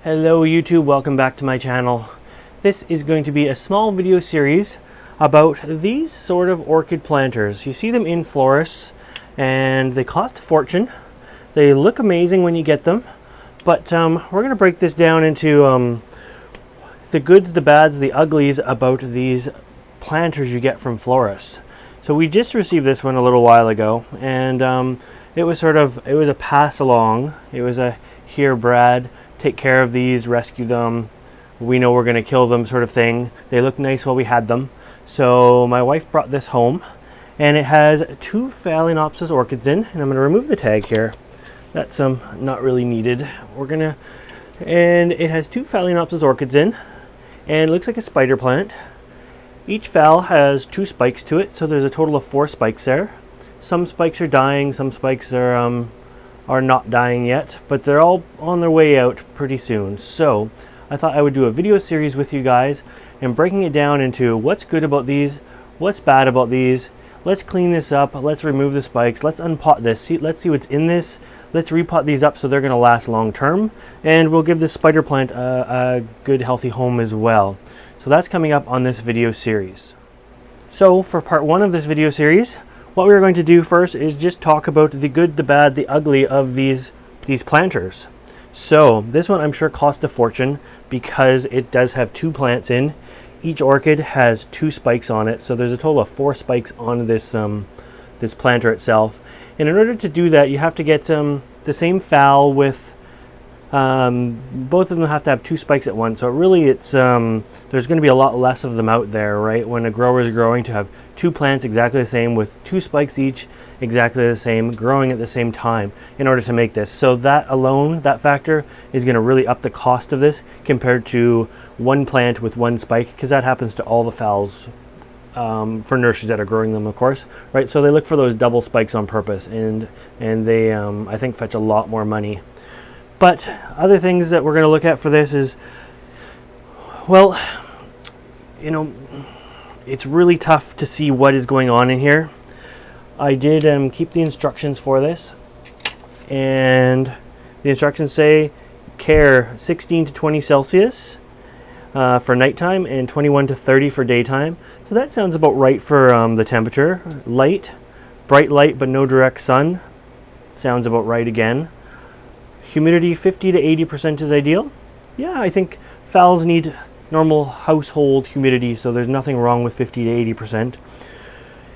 Hello YouTube, welcome back to my channel. This is going to be a small video series about these sort of orchid planters. You see them in florists and they cost a fortune. They look amazing when you get them, but we're going to break this down into the goods, the bads, the uglies about these planters you get from florists. So we just received this one a little while ago, and it was a pass along. It was a here Brad, take care of these, rescue them, we know we're going to kill them sort of thing. They look nice while we had them. So my wife brought this home, and it has 2 Phalaenopsis orchids in, and I'm going to remove the tag here. That's not really needed. And it has 2 Phalaenopsis orchids in, and it looks like a spider plant. Each phal has 2 spikes to it, so there's a total of 4 spikes there. Some spikes are dying, some spikes are not dying yet, but they're all on their way out pretty soon. So I thought I would do a video series with you guys and breaking it down into what's good about these, what's bad about these. Let's clean this up, let's remove the spikes, let's unpot this, let's see what's in this, let's repot these up so they're going to last long term, and we'll give this spider plant a good healthy home as well. So that's coming up on this video series. So for part 1 of this video series, what we're going to do first is just talk about the good, the bad, the ugly of these planters. So this one I'm sure cost a fortune because it does have 2 plants in. Each orchid has 2 spikes on it, so there's a total of 4 spikes on this this planter itself. And in order to do that, you have to get the same phal with both of them have to have 2 spikes at once. So really it's there's going to be a lot less of them out there, right? When a grower is growing, to have 2 plants exactly the same with 2 spikes each exactly the same growing at the same time in order to make this. So that alone, that factor is going to really up the cost of this compared to 1 plant with 1 spike, because that happens to all the phals for nurseries that are growing them, of course, right? So they look for those double spikes on purpose, and they I think fetch a lot more money. But other things that we're going to look at for this is, well, you know, it's really tough to see what is going on in here. I did keep the instructions for this, and the instructions say care 16 to 20 Celsius for nighttime and 21 to 30 for daytime. So that sounds about right for the temperature. Light, bright light but no direct sun, sounds about right again. Humidity 50 to 80% is ideal. Yeah, I think phals need normal household humidity, so there's nothing wrong with 50 to 80%.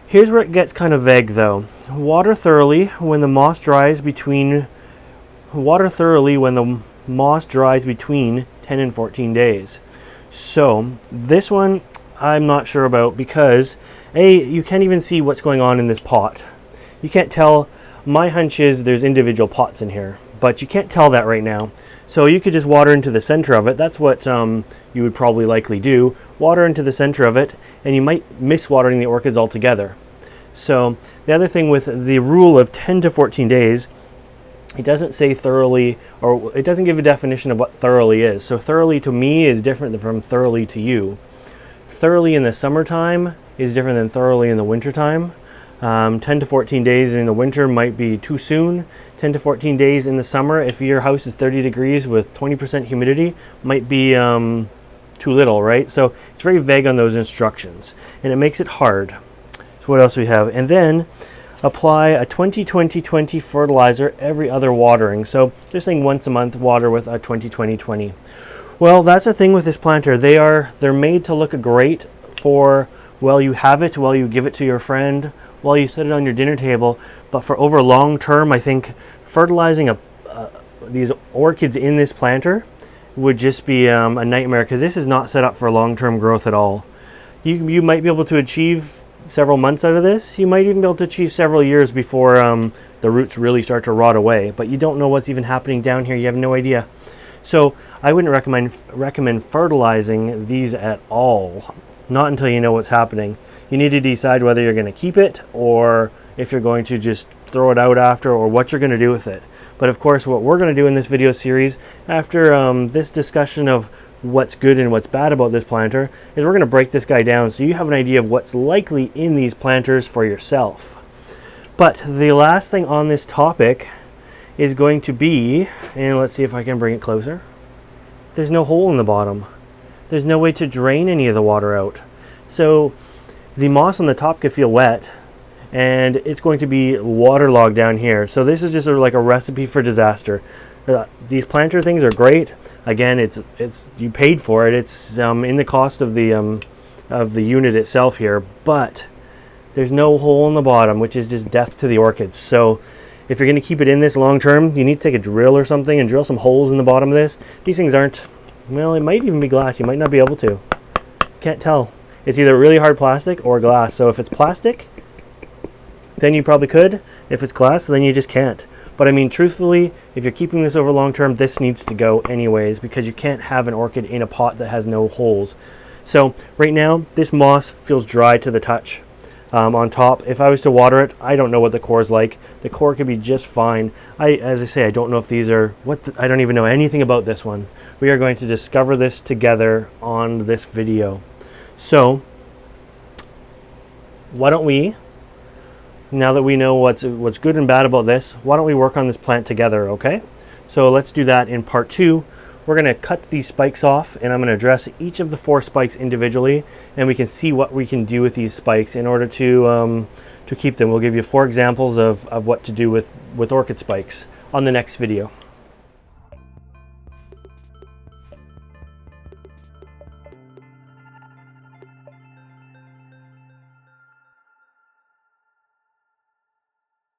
Here's where it gets kind of vague though. Water thoroughly when the moss dries between 10 and 14 days. So this one I'm not sure about because you can't even see what's going on in this pot. You can't tell. My hunch is there's individual pots in here, but you can't tell that right now. So you could just water into the center of it. That's what you would probably likely do. Water into the center of it, and you might miss watering the orchids altogether. So the other thing with the rule of 10 to 14 days, it doesn't say thoroughly, or it doesn't give a definition of what thoroughly is. So thoroughly to me is different from thoroughly to you. Thoroughly in the summertime is different than thoroughly in the wintertime. 10 to 14 days in the winter might be too soon. 10 to 14 days in the summer, if your house is 30 degrees with 20% humidity, might be too little, right? So it's very vague on those instructions, and it makes it hard. So what else do we have? And then apply a 20-20-20 fertilizer every other watering. So they're saying once a month water with a 20-20-20. Well, that's the thing with this planter. They're made to look great for while you have it, while you give it to your friend, while you set it on your dinner table. But for over long term, I think fertilizing these orchids in this planter would just be a nightmare, because this is not set up for long-term growth at all. You might be able to achieve several months out of this. You might even be able to achieve several years before the roots really start to rot away, but you don't know what's even happening down here. You have no idea. So I wouldn't recommend fertilizing these at all, not until you know what's happening. You need to decide whether you're going to keep it or if you're going to just throw it out after, or what you're going to do with it. But of course, what we're going to do in this video series, after this discussion of what's good and what's bad about this planter, is we're going to break this guy down so you have an idea of what's likely in these planters for yourself. But the last thing on this topic is going to be, and let's see if I can bring it closer, there's no hole in the bottom. There's no way to drain any of the water out. So the moss on the top could feel wet, and it's going to be waterlogged down here. So this is just like a recipe for disaster. These planter things are great. Again, it's you paid for it. It's in the cost of the unit itself here, but there's no hole in the bottom, which is just death to the orchids. So if you're going to keep it in this long term, you need to take a drill or something and drill some holes in the bottom of this. These things aren't, well, it might even be glass. You might not be able to. Can't tell. It's either really hard plastic or glass. So if it's plastic, then you probably could. If it's glass, then you just can't. But I mean, truthfully, if you're keeping this over long term, this needs to go anyways, because you can't have an orchid in a pot that has no holes. So right now, this moss feels dry to the touch. On top, if I was to water it, I don't know what the core is like. The core could be just fine. As I say, I don't know if these are I don't even know anything about this one. We are going to discover this together on this video. So why don't we, now that we know what's good and bad about this, why don't we work on this plant together, okay? So let's do that in part 2. We're going to cut these spikes off, and I'm going to address each of the 4 spikes individually, and we can see what we can do with these spikes in order to keep them. We'll give you 4 examples of what to do with orchid spikes on the next video.